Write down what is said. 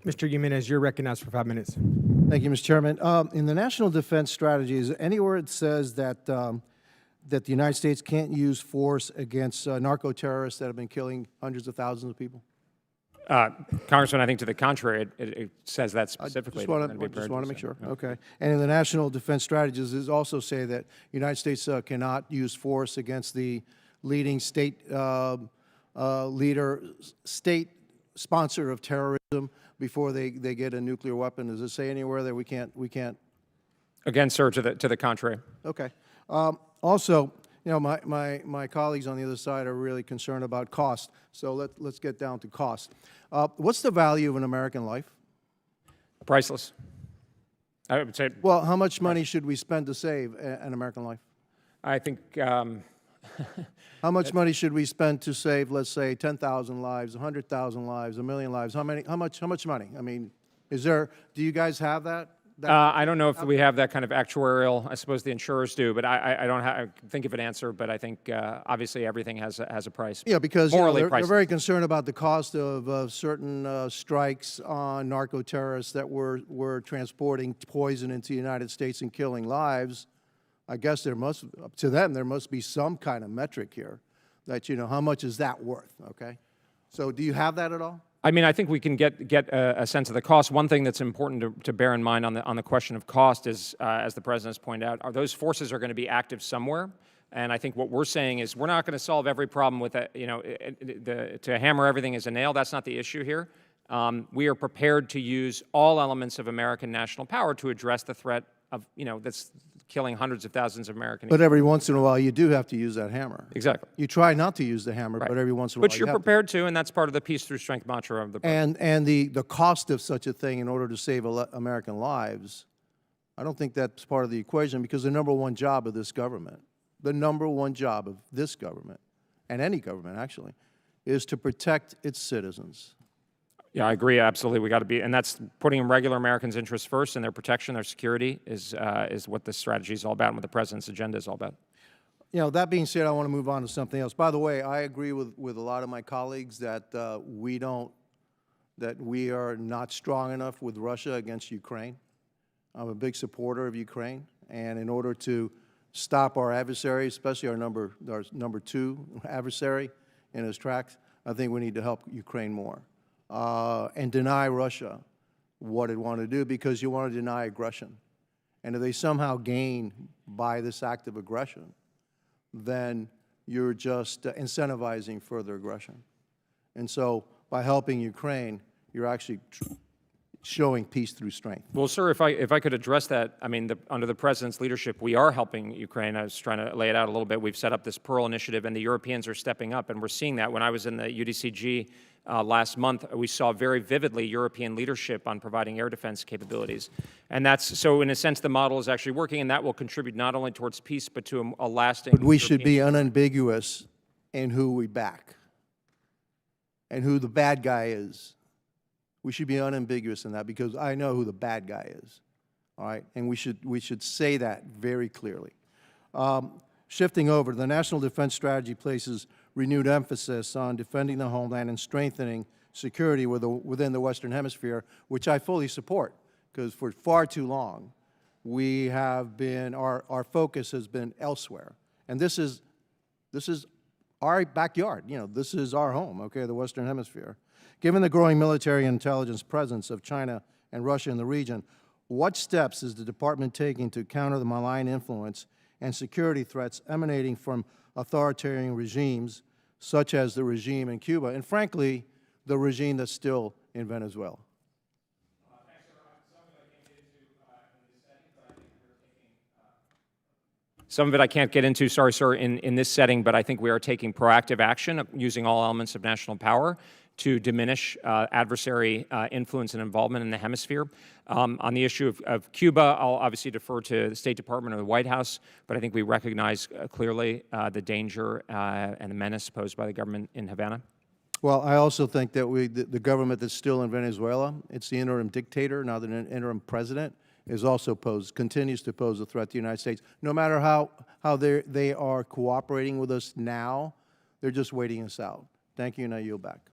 Mr. Gimenez, you're recognized for 5 minutes. Thank you, Mr. Chairman. In the National Defense Strategy, is there anywhere it says that that the United States can't use force against narco-terrorists that have been killing hundreds of thousands of people? Congressman, I think to the contrary, it says that specifically. Just want to make sure. Okay. And in the National Defense Strategies, it also say that the United States cannot use force against the leading state state sponsor of terrorism before they get a nuclear weapon. Does it say anywhere that we can't? Again, sir, to the contrary. Okay. Also, you know, my colleagues on the other side are really concerned about cost. So let's get down to cost. What's the value of an American life? Priceless. I would say. Well, how much money should we spend to save an American life? I think. How much money should we spend to save, let's say, 10,000 lives, 100,000 lives, 1 million lives? How much money? I mean, do you guys have that? I don't know if we have that kind of actuarial. I suppose the insurers do, but I don't think of an answer. But I think obviously everything has a price. Yeah, because morally they're very concerned about the cost of certain strikes on narco-terrorists that were transporting poison into the United States and killing lives. I guess there must be some kind of metric here that, you know, how much is that worth, okay? So do you have that at all? I mean, I think we can get a sense of the cost. One thing that's important to bear in mind on the question of cost is, as the President has pointed out, those forces are going to be active somewhere. And I think what we're saying is we're not going to solve every problem with to hammer everything as a nail. That's not the issue here. We are prepared to use all elements of American national power to address the threat of, that's killing hundreds of thousands of Americans. But every once in a while, you do have to use that hammer. Exactly. You try not to use the hammer, right. But every once in a while, But you're prepared to, and that's part of the peace through strength mantra of the president. And the cost of such a thing in order to save American lives, I don't think that's part of the equation, because the number one job of this government, and any government actually, is to protect its citizens. Yeah, I agree, absolutely. We got to be, and that's putting regular Americans' interests first, and their protection, their security is what this strategy is all about, and what the President's agenda is all about. You know, that being said, I want to move on to something else. By the way, I agree with a lot of my colleagues that we are not strong enough with Russia against Ukraine. I'm a big supporter of Ukraine, and in order to stop our adversary, especially our number two adversary in his tracks, I think we need to help Ukraine more. And deny Russia what it wanted to do, because you want to deny aggression. And if they somehow gain by this act of aggression, then you're just incentivizing further aggression. And so by helping Ukraine, you're actually showing peace through strength. Well, sir, if I could address that, I mean, under the President's leadership, we are helping Ukraine. I was trying to lay it out a little bit. We've set up this Pearl Initiative, and the Europeans are stepping up, and we're seeing that. When I was in the UDCG last month, we saw very vividly European leadership on providing air defense capabilities. And that's, so in a sense, the model is actually working, and that will contribute not only towards peace, but to a lasting... But we should be unambiguous in who we back and who the bad guy is. We should be unambiguous in that, because I know who the bad guy is, all right? And we should say that very clearly. Shifting over, the National Defense Strategy places renewed emphasis on defending the homeland and strengthening security within the Western Hemisphere, which I fully support, because for far too long, we have been, our focus has been elsewhere. And this is our backyard, you know, this is our home, okay, the Western Hemisphere. Given the growing military and intelligence presence of China and Russia in the region, what steps is the Department taking to counter the malign influence and security threats emanating from authoritarian regimes, such as the regime in Cuba, and frankly, the regime that's still in Venezuela? Some of it I can't get into, sorry, sir, in this setting, but I think we are taking proactive action using all elements of national power to diminish adversary influence and involvement in the hemisphere. On the issue of Cuba, I'll obviously defer to the State Department or the White House, but I think we recognize clearly the danger and the menace posed by the government in Havana. Well, I also think that the government that's still in Venezuela, it's the interim dictator, now the interim president, is also continues to pose a threat to the United States. No matter how they are cooperating with us now, they're just waiting us out. Thank you, and I yield back.